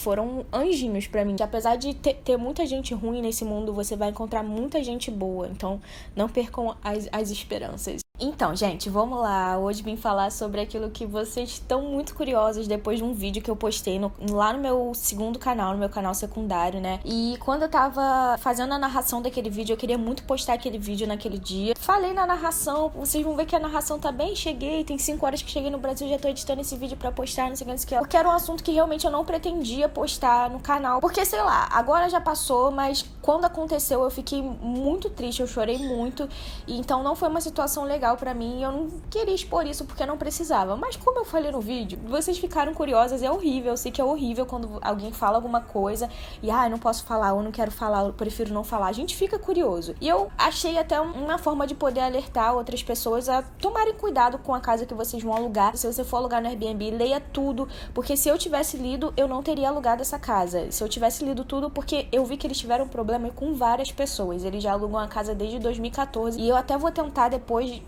foram anjinhos pra mim. Que apesar de ter muita gente ruim nesse mundo, você vai encontrar muita gente boa. Então, não percam as esperanças. Então, gente, vamos lá. Hoje vim falar sobre aquilo que vocês estão muito curiosos depois de um vídeo que eu postei lá no meu segundo canal, no meu canal secundário, né? E quando eu tava fazendo a narração daquele vídeo, eu queria muito postar aquele vídeo naquele dia. Falei na narração, vocês vão ver que a narração tá bem, cheguei, tem 5 horas que cheguei no Brasil, já tô editando esse vídeo pra postar, não sei o que. Porque era um assunto que realmente eu não pretendia postar no canal. Porque, sei lá, agora já passou, mas quando aconteceu eu fiquei muito triste, eu chorei muito. E então não foi uma situação legal pra mim, eu não queria expor isso porque não precisava, mas como eu falei no vídeo, vocês ficaram curiosas, é horrível, eu sei que é horrível quando alguém fala alguma coisa e não posso falar, ou não quero falar, eu prefiro não falar, a gente fica curioso, e eu achei até uma forma de poder alertar outras pessoas a tomarem cuidado com a casa que vocês vão alugar. Se você for alugar no Airbnb, leia tudo, porque se eu tivesse lido, eu não teria alugado essa casa, se eu tivesse lido tudo, porque eu vi que eles tiveram problema com várias pessoas, eles já alugam a casa desde 2014, e eu até vou tentar depois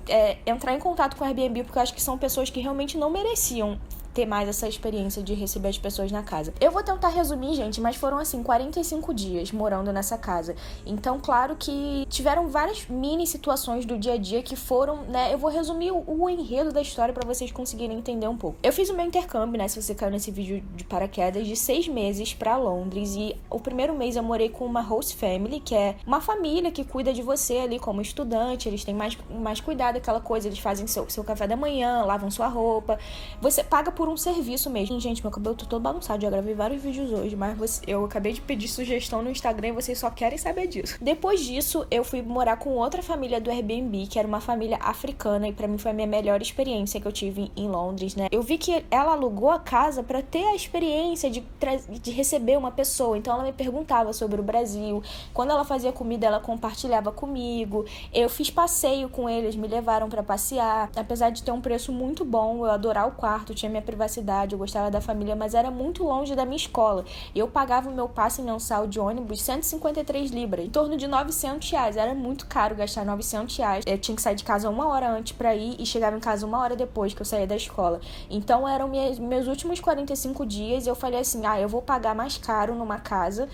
entrar em contato com o Airbnb, porque eu acho que são pessoas que realmente não mereciam ter mais essa experiência de receber as pessoas na casa. Eu vou tentar resumir, gente, mas foram assim 45 dias morando nessa casa. Então, claro que tiveram várias mini situações do dia a dia que foram, né, eu vou resumir o enredo da história pra vocês conseguirem entender um pouco. Eu fiz o meu intercâmbio, né, se você caiu nesse vídeo de paraquedas, de 6 meses pra Londres, e o primeiro mês eu morei com uma host family, que é uma família que cuida de você ali como estudante, eles têm mais cuidado, aquela coisa, eles fazem seu café da manhã, lavam sua roupa, você paga por um serviço mesmo. Gente, meu cabelo tá todo bagunçado, já gravei vários vídeos hoje, mas eu acabei de pedir sugestão no Instagram e vocês só querem saber disso. Depois disso, eu fui morar com outra família do Airbnb, que era uma família africana, e pra mim foi a minha melhor experiência que eu tive em Londres, né? Eu vi que ela alugou a casa pra ter a experiência de receber uma pessoa, então ela me perguntava sobre o Brasil, quando ela fazia comida, ela compartilhava comigo, eu fiz passeio com eles, me levaram pra passear, apesar de ter um preço muito bom, eu adorava o quarto, tinha minha privacidade, eu gostava da família, mas era muito longe da minha escola. Eu pagava o meu passe mensal de ônibus 153 libras, em torno de R$900. Era muito caro gastar R$900. Eu tinha que sair de casa 1 hora antes pra ir e chegava em casa 1 hora depois que eu saía da escola. Então eram meus últimos 45 dias. Eu falei assim, eu vou pagar mais caro numa casa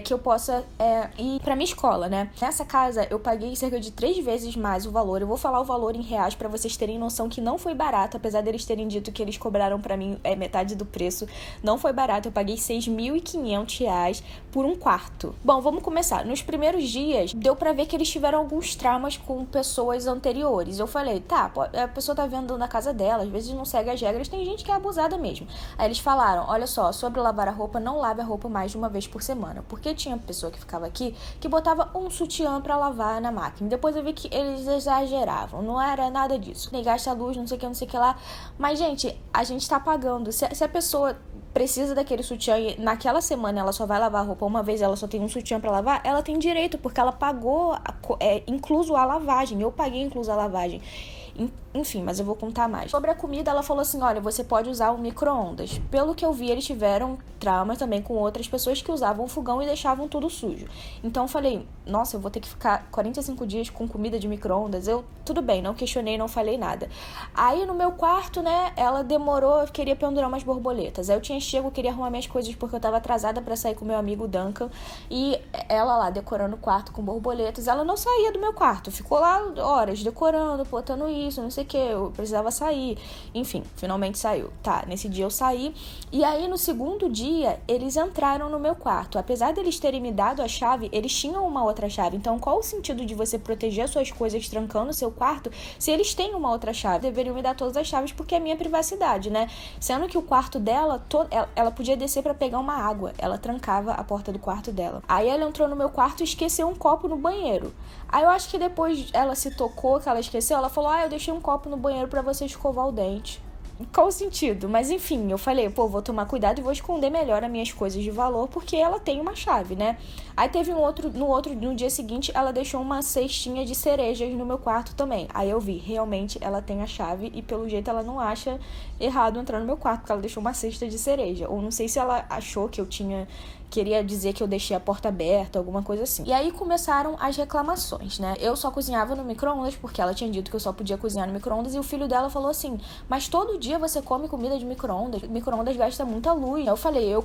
que eu possa ir pra minha escola, né? Nessa casa eu paguei cerca de 3 vezes mais o valor. Eu vou falar o valor em reais pra vocês terem noção que não foi barato, apesar deles terem dito que eles cobraram pra mim metade do preço. Não foi barato, eu paguei R$6.500 por um quarto. Bom, vamos começar. Nos primeiros dias, deu pra ver que eles tiveram alguns traumas com pessoas anteriores. Eu falei, tá, a pessoa tá vendo na casa dela, às vezes não segue as regras, tem gente que é abusada mesmo. Aí eles falaram, olha só, sobre lavar a roupa, não lave a roupa mais de uma vez por semana, porque tinha pessoa que ficava aqui que botava um sutiã pra lavar na máquina. Depois eu vi que eles exageravam, não era nada disso. Nem gasta luz, não sei o que lá. Mas, gente, a gente tá pagando. Se a pessoa precisa daquele sutiã e naquela semana ela só vai lavar a roupa uma vez, ela só tem um sutiã pra lavar, ela tem direito, porque ela pagou incluso a lavagem. Eu paguei incluso a lavagem. Enfim, mas eu vou contar mais. Sobre a comida, ela falou assim, olha, você pode usar o micro-ondas. Pelo que eu vi, eles tiveram trauma também com outras pessoas que usavam o fogão e deixavam tudo sujo. Então eu falei, nossa, eu vou ter que ficar 45 dias com comida de micro-ondas. Tudo bem, não questionei, não falei nada. Aí no meu quarto, né, ela demorou, eu queria pendurar umas borboletas. Aí eu tinha chego, queria arrumar minhas coisas porque eu tava atrasada pra sair com meu amigo Duncan. E ela lá decorando o quarto com borboletas, ela não saía do meu quarto. Ficou lá horas decorando, botando isso, não sei o que, eu precisava sair. Enfim, finalmente saiu. Tá, nesse dia eu saí. E aí no segundo dia, eles entraram no meu quarto. Apesar deles terem me dado a chave, eles tinham uma outra chave. Então qual o sentido de você proteger as suas coisas trancando o seu quarto se eles têm uma outra chave? Deveriam me dar todas as chaves porque é minha privacidade, né? Sendo que o quarto dela, ela podia descer pra pegar uma água. Ela trancava a porta do quarto dela. Aí ela entrou no meu quarto e esqueceu um copo no banheiro. Aí eu acho que depois ela se tocou que ela esqueceu, ela falou, eu deixei um copo no banheiro pra você escovar o dente. Qual o sentido? Mas enfim, eu falei, vou tomar cuidado e vou esconder melhor as minhas coisas de valor, porque ela tem uma chave, né? Aí teve no dia seguinte, ela deixou uma cestinha de cerejas no meu quarto também. Aí eu vi, realmente ela tem a chave e pelo jeito ela não acha errado entrar no meu quarto, porque ela deixou uma cesta de cereja. Ou não sei se ela achou que eu tinha queria dizer que eu deixei a porta aberta, alguma coisa assim. E aí começaram as reclamações, né? Eu só cozinhava no micro-ondas, porque ela tinha dito que eu só podia cozinhar no micro-ondas, e o filho dela falou assim, mas todo dia você come comida de micro-ondas? Micro-ondas gasta muita luz. Eu falei, eu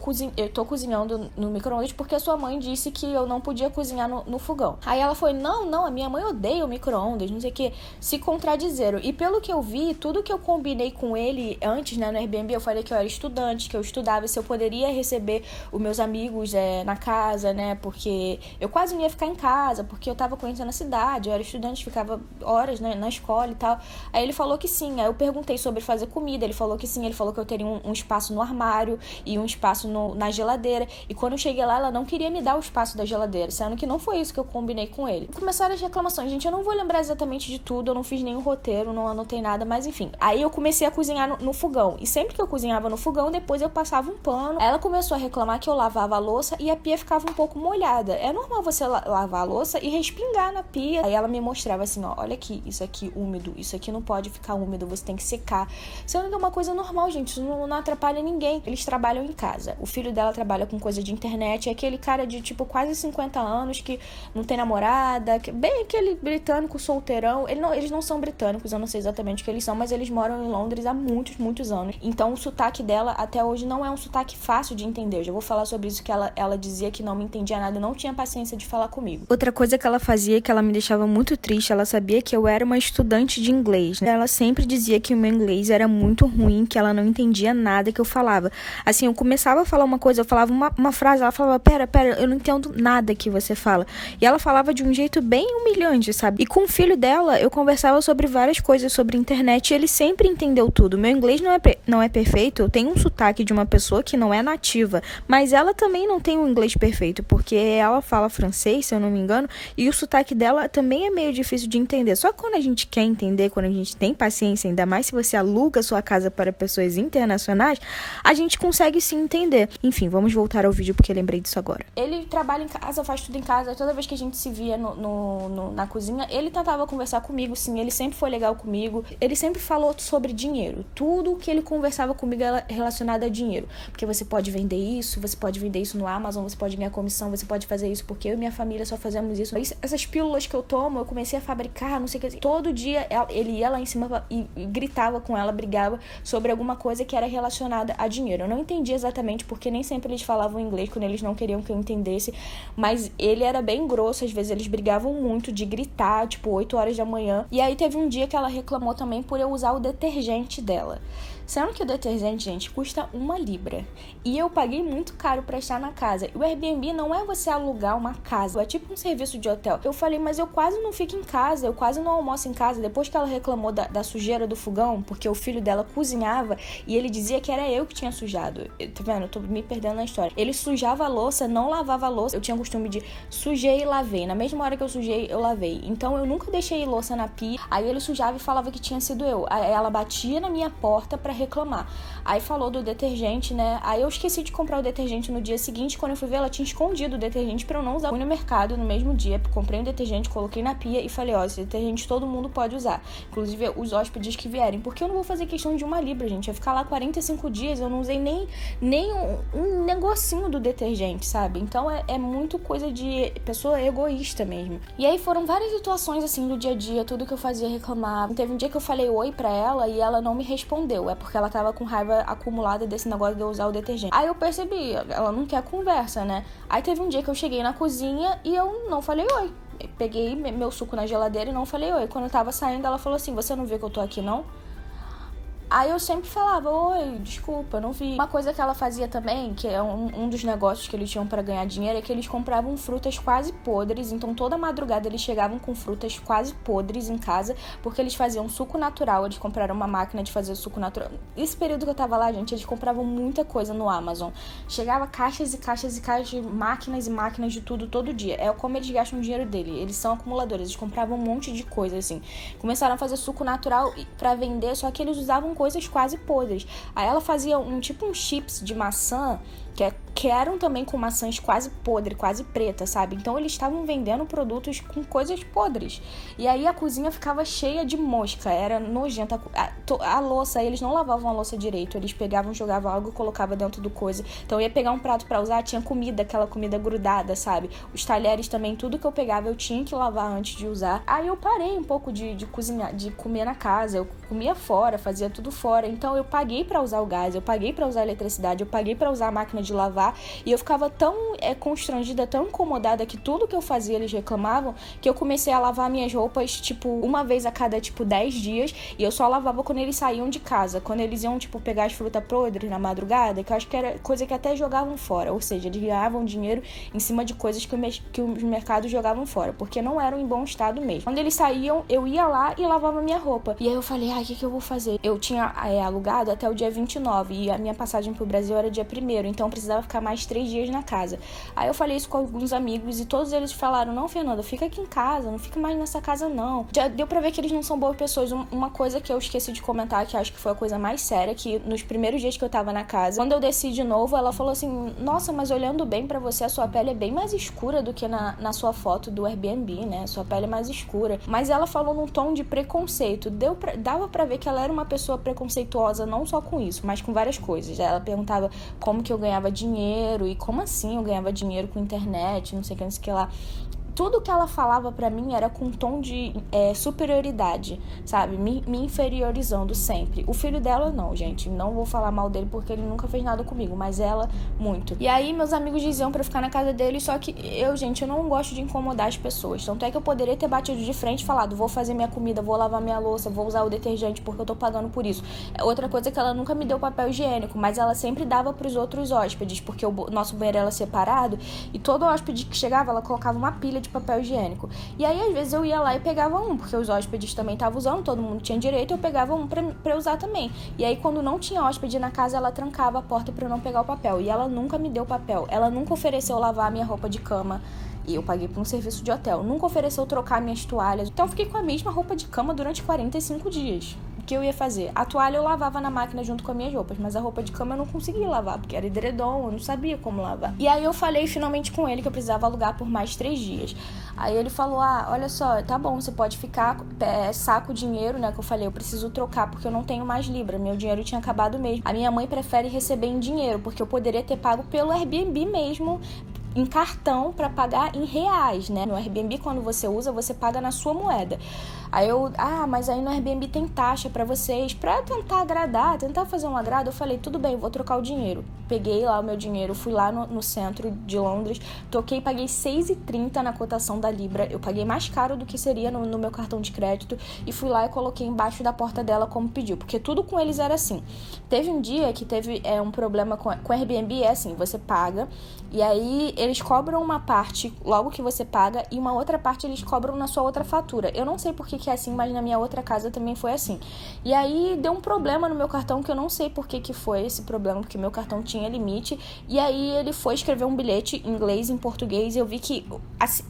tô cozinhando no micro-ondas porque a sua mãe disse que eu não podia cozinhar no fogão. Aí ela foi, não, a minha mãe odeia o micro-ondas, não sei o que, se contradizeram. E pelo que eu vi, tudo que eu combinei com ele antes, né, no Airbnb, eu falei que eu era estudante, que eu estudava, se eu poderia receber os meus amigos na casa, né, porque eu quase não ia ficar em casa, porque eu tava conhecendo a cidade, eu era estudante, ficava horas, né, na escola e tal. Aí ele falou que sim, aí eu perguntei sobre fazer comida, ele falou que sim, ele falou que eu teria um espaço no armário e um espaço na geladeira, e quando eu cheguei lá, ela não queria me dar o espaço da geladeira, sendo que não foi isso que eu combinei com ele. Começaram as reclamações, gente, eu não vou lembrar exatamente de tudo, eu não fiz nenhum roteiro, não anotei nada, mas enfim. Aí eu comecei a cozinhar no fogão, e sempre que eu cozinhava no fogão, depois eu passava um pano. Ela começou a reclamar que eu lavava a louça e a pia ficava um pouco molhada. É normal você lavar a louça e respingar na pia. Aí ela me mostrava assim, ó, olha aqui, isso aqui úmido, isso aqui não pode ficar úmido, você tem que secar. Sendo que é uma coisa normal, gente, isso não atrapalha ninguém. Eles trabalham em casa. O filho dela trabalha com coisa de internet, é aquele cara de, tipo, quase 50 anos que não tem namorada, bem aquele britânico solteirão. Eles não são britânicos, eu não sei exatamente o que eles são, mas eles moram em Londres há muitos anos. Então o sotaque dela até hoje não é um sotaque fácil de entender. Eu já vou falar sobre isso, que ela dizia que não me entendia nada e não tinha paciência de falar comigo. Outra coisa que ela fazia, que ela me deixava muito triste, ela sabia que eu era uma estudante de inglês, né? Ela sempre dizia que o meu inglês era muito ruim, que ela não entendia nada que eu falava. Assim, eu começava a falar uma coisa, eu falava uma frase, ela falava, pera, eu não entendo nada que você fala. E ela falava de um jeito bem humilhante, sabe? E com o filho dela, eu conversava sobre várias coisas sobre internet e ele sempre entendeu tudo. Meu inglês não é perfeito, eu tenho um sotaque de uma pessoa que não é nativa, mas ela também não tem um inglês perfeito, porque ela fala francês, se eu não me engano, e o sotaque dela também é meio difícil de entender. Só que quando a gente quer entender, quando a gente tem paciência, ainda mais se você aluga sua casa para pessoas internacionais, a gente consegue sim entender. Enfim, vamos voltar ao vídeo porque eu lembrei disso agora. Ele trabalha em casa, faz tudo em casa, toda vez que a gente se via na cozinha, ele tentava conversar comigo, sim, ele sempre foi legal comigo, ele sempre falou sobre dinheiro, tudo que ele conversava comigo era relacionado a dinheiro, porque você pode vender isso no Amazon, você pode ganhar comissão, você pode fazer isso, porque eu e minha família só fazemos isso. Essas pílulas que eu tomo, eu comecei a fabricar, não sei o que, todo dia ele ia lá em cima e gritava com ela, brigava sobre alguma coisa que era relacionada a dinheiro. Eu não entendi exatamente, porque nem sempre eles falavam inglês quando eles não queriam que eu entendesse, mas ele era bem grosso, às vezes eles brigavam muito de gritar, tipo 8 horas da manhã. E aí teve um dia que ela reclamou também por eu usar o detergente dela. Sendo que o detergente, gente, custa 1 libra. E eu paguei muito caro pra estar na casa. E o Airbnb não é você alugar uma casa, é tipo um serviço de hotel. Eu falei, mas eu quase não fico em casa, eu quase não almoço em casa. Depois que ela reclamou da sujeira do fogão, porque o filho dela cozinhava e ele dizia que era eu que tinha sujado. Tá vendo? Eu tô me perdendo na história. Ele sujava a louça, não lavava a louça. Eu tinha o costume de sujei e lavei. Na mesma hora que eu sujei, eu lavei. Então eu nunca deixei louça na pia. Aí ele sujava e falava que tinha sido eu. Aí ela batia na minha porta pra reclamar. Aí falou do detergente, né? Aí eu esqueci de comprar o detergente no dia seguinte. Quando eu fui ver, ela tinha escondido o detergente pra eu não usar. Fui no mercado no mesmo dia, comprei um detergente, coloquei na pia e falei, ó, esse detergente todo mundo pode usar, inclusive os hóspedes que vierem, porque eu não vou fazer questão de 1 libra, gente. Eu ia ficar lá 45 dias, eu não usei nem um negocinho do detergente, sabe? Então é muito coisa de pessoa egoísta mesmo. E aí foram várias situações assim do dia a dia, tudo que eu fazia reclamar. Teve um dia que eu falei oi pra ela e ela não me respondeu. É porque ela tava com raiva acumulada desse negócio de eu usar o detergente. Aí eu percebi, ela não quer conversa, né? Aí teve um dia que eu cheguei na cozinha e eu não falei oi. Eu peguei meu suco na geladeira e não falei oi. Quando eu tava saindo, ela falou assim, você não vê que eu tô aqui, não? Aí eu sempre falava, oi, desculpa, não vi. Uma coisa que ela fazia também, que é um dos negócios que eles tinham pra ganhar dinheiro, é que eles compravam frutas quase podres. Então toda madrugada eles chegavam com frutas quase podres em casa, porque eles faziam suco natural. Eles compraram uma máquina de fazer suco natural. Esse período que eu tava lá, gente, eles compravam muita coisa no Amazon. Chegava caixas e caixas e caixas de máquinas e máquinas de tudo todo dia. É como eles gastam o dinheiro dele. Eles são acumuladores, eles compravam um monte de coisa, assim. Começaram a fazer suco natural pra vender, só que eles usavam coisas quase podres. Aí ela fazia um chips de maçã que eram também com maçãs quase podres, quase pretas, sabe? Então eles estavam vendendo produtos com coisas podres. E aí a cozinha ficava cheia de mosca, era nojenta. A louça, eles não lavavam a louça direito, eles pegavam, jogavam algo e colocavam dentro do coisa. Então eu ia pegar um prato pra usar, tinha comida, aquela comida grudada, sabe? Os talheres também, tudo que eu pegava eu tinha que lavar antes de usar. Aí eu parei um pouco de cozinhar, de comer na casa, eu comia fora, fazia tudo fora. Então eu paguei pra usar o gás, eu paguei pra usar a eletricidade, eu paguei pra usar a máquina de lavar. E eu ficava tão constrangida, tão incomodada que tudo que eu fazia eles reclamavam, que eu comecei a lavar minhas roupas, tipo, uma vez a cada, 10 dias. E eu só lavava quando eles saíam de casa. Quando eles iam, pegar as frutas podres na madrugada, que eu acho que era coisa que até jogavam fora. Ou seja, eles ganhavam dinheiro em cima de coisas que os mercados jogavam fora, porque não eram em bom estado mesmo. Quando eles saíam, eu ia lá e lavava minha roupa. E aí eu falei, o que eu vou fazer? Eu tinha alugado até o dia 29 e a minha passagem pro Brasil era dia 1º, então eu precisava ficar mais 3 dias na casa. Aí eu falei isso com alguns amigos e todos eles falaram, não, Fernanda, fica aqui em casa, não fica mais nessa casa não. Já deu pra ver que eles não são boas pessoas. Uma coisa que eu esqueci de comentar, que acho que foi a coisa mais séria, que nos primeiros dias que eu tava na casa, quando eu desci de novo, ela falou assim, nossa, mas olhando bem pra você, a sua pele é bem mais escura do que na sua foto do Airbnb, né? A sua pele é mais escura. Mas ela falou num tom de preconceito. Dava pra ver que ela era uma pessoa preconceituosa, não só com isso, mas com várias coisas. Ela perguntava como que eu ganhava dinheiro e como assim eu ganhava dinheiro com internet, não sei o que lá. Tudo que ela falava pra mim era com um tom de superioridade, sabe? Me inferiorizando sempre. O filho dela não, gente. Não vou falar mal dele porque ele nunca fez nada comigo, mas ela, muito. E aí meus amigos diziam pra eu ficar na casa dele, só que eu não gosto de incomodar as pessoas. Tanto é que eu poderia ter batido de frente e falado, vou fazer minha comida, vou lavar minha louça, vou usar o detergente porque eu tô pagando por isso. Outra coisa é que ela nunca me deu papel higiênico, mas ela sempre dava pros outros hóspedes, porque o nosso banheiro era separado e todo hóspede que chegava, ela colocava uma pilha de papel higiênico. E aí, às vezes, eu ia lá e pegava um, porque os hóspedes também estavam usando, todo mundo tinha direito, eu pegava um pra usar também. E aí, quando não tinha hóspede na casa, ela trancava a porta pra eu não pegar o papel. E ela nunca me deu papel. Ela nunca ofereceu lavar a minha roupa de cama. E eu paguei por um serviço de hotel. Nunca ofereceu trocar minhas toalhas. Então, eu fiquei com a mesma roupa de cama durante 45 dias. O que eu ia fazer? A toalha eu lavava na máquina junto com as minhas roupas, mas a roupa de cama eu não conseguia lavar, porque era edredom, eu não sabia como lavar. E aí eu falei finalmente com ele que eu precisava alugar por mais 3 dias. Aí ele falou, olha só, tá bom, você pode ficar, saca o dinheiro, né, que eu falei, eu preciso trocar porque eu não tenho mais libra, meu dinheiro tinha acabado mesmo. A minha mãe prefere receber em dinheiro, porque eu poderia ter pago pelo Airbnb mesmo, em cartão, para pagar em reais, né? No Airbnb, quando você usa, você paga na sua moeda. Aí eu, mas aí no Airbnb tem taxa pra vocês, pra tentar agradar, tentar fazer um agrado. Eu falei, tudo bem, eu vou trocar o dinheiro. Peguei lá o meu dinheiro, fui lá no centro de Londres, toquei, paguei 6,30 na cotação da libra. Eu paguei mais caro do que seria no meu cartão de crédito e fui lá e coloquei embaixo da porta dela como pediu, porque tudo com eles era assim. Teve um dia que teve um problema com Airbnb, é assim, você paga e aí eles cobram uma parte logo que você paga e uma outra parte eles cobram na sua outra fatura. Eu não sei por que é assim, mas na minha outra casa também foi assim. E aí deu um problema no meu cartão que eu não sei por que foi esse problema, porque meu cartão tinha limite. E aí ele foi escrever um bilhete em inglês, em português, e eu vi que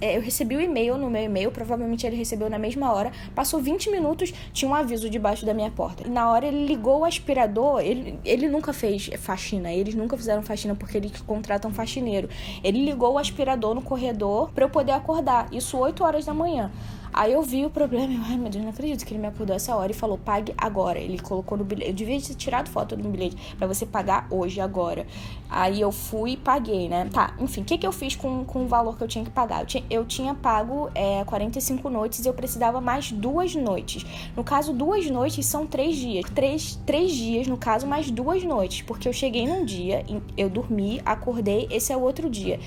eu recebi o e-mail no meu e-mail, provavelmente ele recebeu na mesma hora. Passou 20 minutos, tinha um aviso debaixo da minha porta. E na hora ele ligou o aspirador, ele nunca fez faxina, eles nunca fizeram faxina porque eles contratam faxineiro. Ele ligou o aspirador no corredor pra eu poder acordar, isso 8 horas da manhã. Aí eu vi o problema e ai meu Deus, não acredito que ele me acordou essa hora e falou, pague agora. Ele colocou no bilhete, eu devia ter tirado foto do bilhete pra você pagar hoje, agora. Aí eu fui e paguei, né? Tá, enfim, o que eu fiz com o valor que eu tinha que pagar? Eu tinha pago 45 noites e eu precisava mais 2 noites. No caso, 2 noites são 3 dias. 3 dias, no caso, mais 2 noites. Porque eu cheguei num dia, eu dormi, acordei, esse é o outro dia.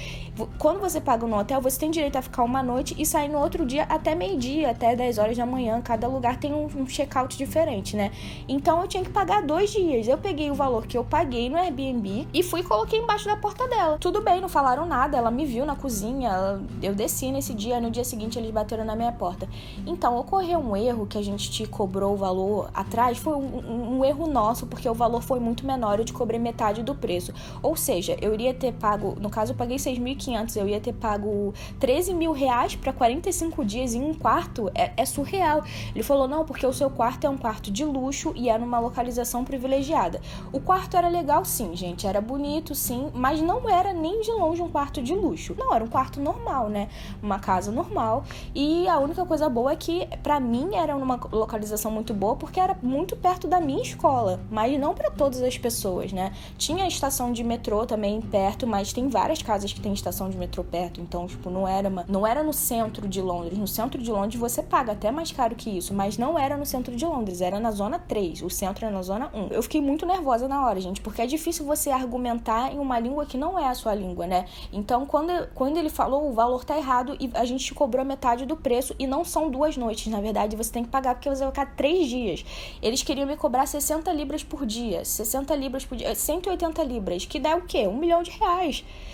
Quando você paga no hotel, você tem direito a ficar uma noite e sair no outro dia até meio-dia, até 10 horas da manhã. Cada lugar tem um check-out diferente, né? Então eu tinha que pagar 2 dias. Eu peguei o valor que eu paguei no Airbnb e fui e coloquei embaixo da porta dela. Tudo bem, não falaram nada. Ela me viu na cozinha. Eu desci nesse dia. No dia seguinte eles bateram na minha porta. Então ocorreu um erro que a gente te cobrou o valor atrás. Foi um erro nosso, porque o valor foi muito menor. Eu te cobrei metade do preço. Ou seja, eu iria ter pago, no caso eu paguei 6.500, eu ia ter pago 13 mil reais para 45 dias em um quarto é surreal. Ele falou, não, porque o seu quarto é um quarto de luxo e é numa localização privilegiada. O quarto era legal sim, gente, era bonito sim, mas não era nem de longe um quarto de luxo. Não, era um quarto normal, né? Uma casa normal. E a única coisa boa é que, pra mim, era numa localização muito boa, porque era muito perto da minha escola, mas não pra todas as pessoas, né? Tinha a estação de metrô também perto, mas tem várias casas que tem estação de metrô perto, então, tipo, não era no centro de Londres. No centro de Londres você paga até mais caro que isso, mas não era no centro de Londres, era na zona 3, o centro era na zona 1. Eu fiquei muito nervosa na hora, gente, porque é difícil você argumentar em uma língua que não é a sua língua, né? Então, quando ele falou, o valor tá errado e a gente te cobrou metade do preço e não são 2 noites, na verdade, você tem que pagar porque você vai ficar 3 dias. Eles queriam me cobrar 60 libras por dia, 60 libras por dia, 180 libras, que dá o quê? R$1 milhão.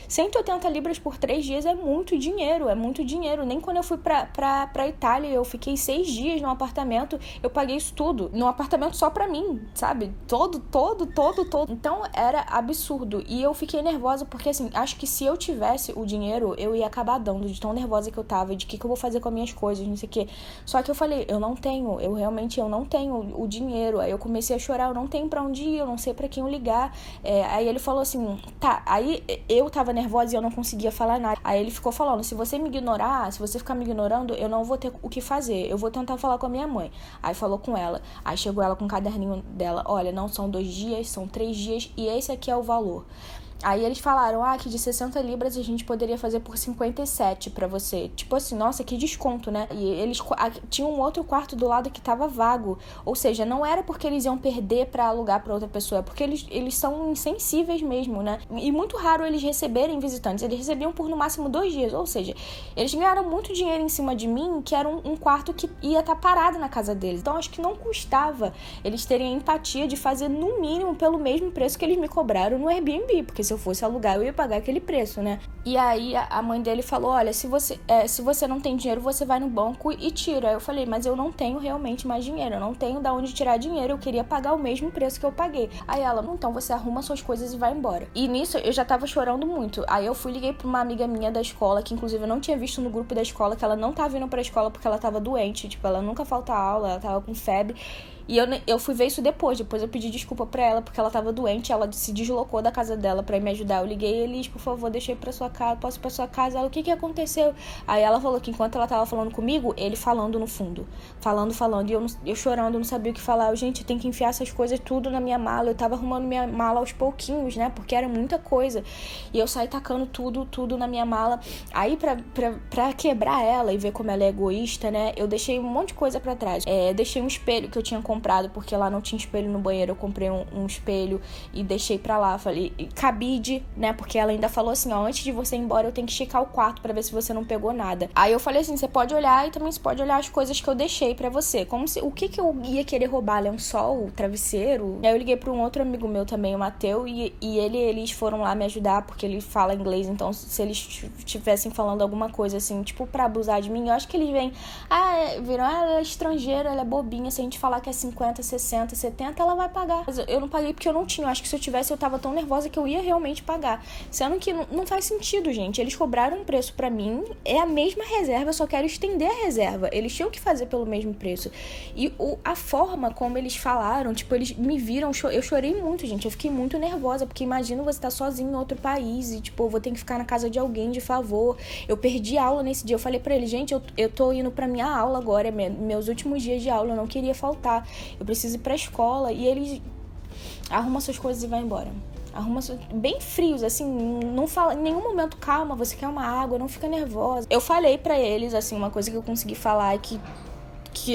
180 libras por 3 dias é muito dinheiro, Nem quando eu fui pra Itália, eu fiquei 6 dias num apartamento, eu paguei isso tudo, num apartamento só pra mim, sabe? Todo. Então, era absurdo. E eu fiquei nervosa porque, assim, acho que se eu tivesse o dinheiro, eu ia acabar dando, de tão nervosa que eu tava, de que eu vou fazer com as minhas coisas, não sei o quê. Só que eu falei, eu não tenho o dinheiro. Aí eu comecei a chorar, eu não tenho pra onde ir, eu não sei pra quem eu ligar. Aí ele falou assim, tá, aí eu tava nervosa e eu não conseguia falar nada. Aí ele ficou falando, se você ficar me ignorando, eu não vou ter o que fazer, eu vou tentar falar com a minha mãe. Aí falou com ela, aí chegou ela com o caderninho dela, olha, não são 2 dias, são 3 dias e esse aqui é o valor. Aí eles falaram, que de 60 libras a gente poderia fazer por 57 pra você. Tipo assim, nossa, que desconto, né? E eles tinham um outro quarto do lado que tava vago. Ou seja, não era porque eles iam perder pra alugar pra outra pessoa, é porque eles são insensíveis mesmo, né? E muito raro eles receberem visitantes. Eles recebiam por no máximo 2 dias. Ou seja, eles ganharam muito dinheiro em cima de mim, que era um quarto que ia estar parado na casa deles. Então, acho que não custava eles terem a empatia de fazer no mínimo pelo mesmo preço que eles me cobraram no Airbnb, porque se eu fosse alugar, eu ia pagar aquele preço, né? E aí a mãe dele falou, olha, se você não tem dinheiro, você vai no banco e tira. Eu falei, mas eu não tenho realmente mais dinheiro, eu não tenho da onde tirar dinheiro, eu queria pagar o mesmo preço que eu paguei. Aí ela, então você arruma suas coisas e vai embora. E nisso eu já tava chorando muito. Aí eu liguei pra uma amiga minha da escola, que inclusive eu não tinha visto no grupo da escola, que ela não tava indo pra escola porque ela tava doente, tipo, ela nunca falta aula, ela tava com febre. E eu fui ver isso depois eu pedi desculpa pra ela, porque ela tava doente, ela se deslocou da casa dela pra me ajudar. Eu liguei, Elis, por favor, deixa eu ir pra sua casa, posso ir pra sua casa? Ela, o que aconteceu? Aí ela falou que enquanto ela tava falando comigo, ele falando no fundo, falando, e eu chorando, não sabia o que falar. Gente, eu tenho que enfiar essas coisas tudo na minha mala. Eu tava arrumando minha mala aos pouquinhos, né, porque era muita coisa, e eu saí tacando tudo na minha mala. Aí pra quebrar ela e ver como ela é egoísta, né, eu deixei um monte de coisa pra trás. Deixei um espelho que eu tinha comprado, porque lá não tinha espelho no banheiro, eu comprei um espelho e deixei pra lá. Falei, cabide, né, porque ela ainda falou assim, antes de você ir embora eu tenho que checar o quarto pra ver se você não pegou nada. Aí eu falei assim, você pode olhar e também você pode olhar as coisas que eu deixei pra você, como se, o que eu ia querer roubar, lençol, travesseiro. Aí eu liguei pra um outro amigo meu também, o Mateu, e eles foram lá me ajudar, porque ele fala inglês, então se eles estivessem falando alguma coisa assim, tipo, pra abusar de mim, eu acho que eles vêm, ela é estrangeira, ela é bobinha, se a gente falar que é 50, 60, 70, ela vai pagar. Mas eu não paguei porque eu não tinha. Eu acho que se eu tivesse, eu tava tão nervosa que eu ia realmente pagar. Sendo que não faz sentido, gente. Eles cobraram um preço pra mim, é a mesma reserva, eu só quero estender a reserva. Eles tinham que fazer pelo mesmo preço. E a forma como eles falaram, tipo, eles me viram, eu chorei muito, gente. Eu fiquei muito nervosa, porque imagina você tá sozinho em outro país e, tipo, eu vou ter que ficar na casa de alguém de favor. Eu perdi aula nesse dia. Eu falei pra eles, gente, eu tô indo pra minha aula agora, meus últimos dias de aula, eu não queria faltar. Eu preciso ir pra escola. E eles arruma suas coisas e vai embora. Bem frios, assim, não fala em nenhum momento, calma, você quer uma água, não fica nervosa. Eu falei pra eles, assim, uma coisa que eu consegui falar é que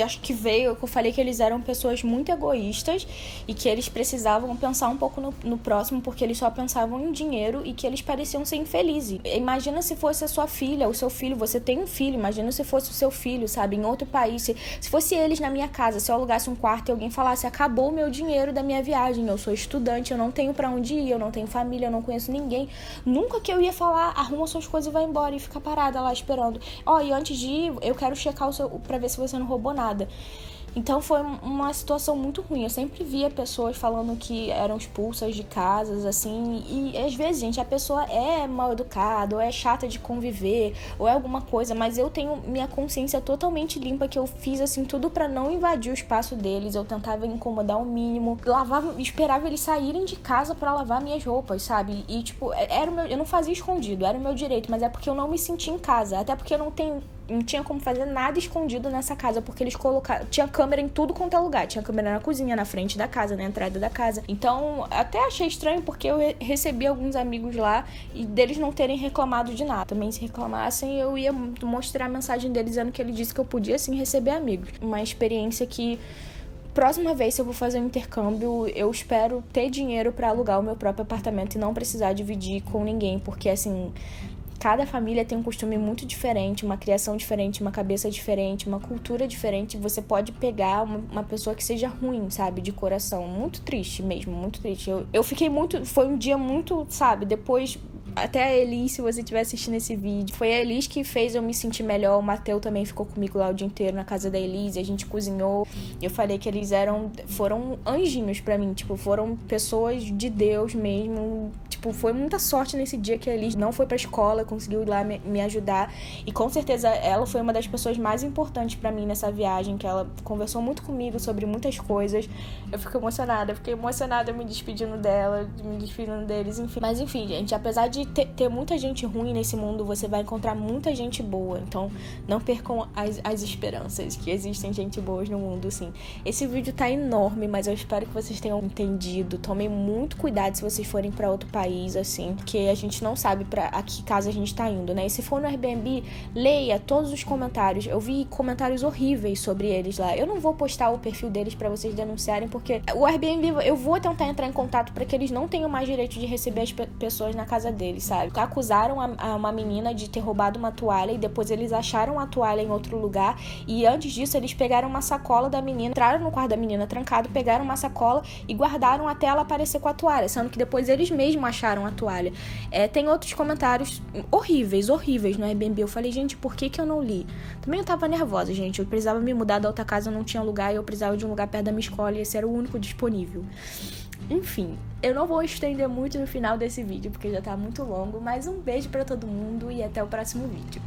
acho que veio, que eu falei que eles eram pessoas muito egoístas e que eles precisavam pensar um pouco no próximo, porque eles só pensavam em dinheiro e que eles pareciam ser infelizes. Imagina se fosse a sua filha, o seu filho, você tem um filho, imagina se fosse o seu filho, sabe, em outro país, se fosse eles na minha casa, se eu alugasse um quarto e alguém falasse, acabou o meu dinheiro da minha viagem, eu sou estudante, eu não tenho pra onde ir, eu não tenho família, eu não conheço ninguém, nunca que eu ia falar, arruma suas coisas e vai embora e fica parada lá esperando. E antes de ir, eu quero checar pra ver se você não roubou nada. Então foi uma situação muito ruim. Eu sempre via pessoas falando que eram expulsas de casas, assim, e às vezes, gente, a pessoa é mal educada, ou é chata de conviver, ou é alguma coisa, mas eu tenho minha consciência totalmente limpa, que eu fiz, assim, tudo pra não invadir o espaço deles. Eu tentava incomodar o mínimo, lavava, esperava eles saírem de casa pra lavar minhas roupas, sabe? E, tipo, eu não fazia escondido, era o meu direito, mas é porque eu não me sentia em casa, até porque eu não tinha como fazer nada escondido nessa casa, porque eles colocaram... Tinha câmera em tudo quanto é lugar. Tinha câmera na cozinha, na frente da casa, na entrada da casa. Então, até achei estranho, porque eu recebi alguns amigos lá e deles não terem reclamado de nada. Também, se reclamassem, eu ia mostrar a mensagem deles dizendo que ele disse que eu podia, sim, receber amigos. Uma experiência que... Próxima vez, se eu vou fazer um intercâmbio, eu espero ter dinheiro pra alugar o meu próprio apartamento e não precisar dividir com ninguém, porque, assim... Cada família tem um costume muito diferente, uma criação diferente, uma cabeça diferente, uma cultura diferente. Você pode pegar uma pessoa que seja ruim, sabe? De coração. Muito triste mesmo, muito triste. Eu fiquei muito... Foi um dia muito, sabe? Depois... Até a Elis, se você estiver assistindo esse vídeo, foi a Elis que fez eu me sentir melhor. O Matheus também ficou comigo lá o dia inteiro na casa da Elis, e a gente cozinhou. Eu falei que eles foram anjinhos pra mim, tipo, foram pessoas de Deus mesmo. Tipo, foi muita sorte nesse dia que a Elis não foi pra escola, conseguiu ir lá me ajudar. E com certeza ela foi uma das pessoas mais importantes pra mim nessa viagem, que ela conversou muito comigo sobre muitas coisas. Eu fiquei emocionada me despedindo dela, me despedindo deles, enfim. Mas enfim, gente, apesar de ter muita gente ruim nesse mundo, você vai encontrar muita gente boa. Então, não percam as esperanças, que existem gente boa no mundo, sim. Esse vídeo tá enorme, mas eu espero que vocês tenham entendido. Tomem muito cuidado se vocês forem pra outro país, assim, porque a gente não sabe a que casa a gente tá indo, né? E se for no Airbnb, leia todos os comentários. Eu vi comentários horríveis sobre eles lá. Eu não vou postar o perfil deles pra vocês denunciarem, porque o Airbnb, eu vou tentar entrar em contato pra que eles não tenham mais direito de receber as pessoas na casa deles, sabe? Acusaram uma menina de ter roubado uma toalha e depois eles acharam a toalha em outro lugar, e antes disso eles pegaram uma sacola da menina, entraram no quarto da menina trancado, pegaram uma sacola e guardaram até ela aparecer com a toalha, sendo que depois eles mesmos acharam a toalha. Tem outros comentários horríveis no Airbnb. Eu falei, gente, por que eu não li? Também eu tava nervosa, gente. Eu precisava me mudar da outra casa, não tinha lugar, e eu precisava de um lugar perto da minha escola, e esse era o único disponível. Enfim, eu não vou estender muito no final desse vídeo, porque já tá muito longo, mas um beijo pra todo mundo e até o próximo vídeo.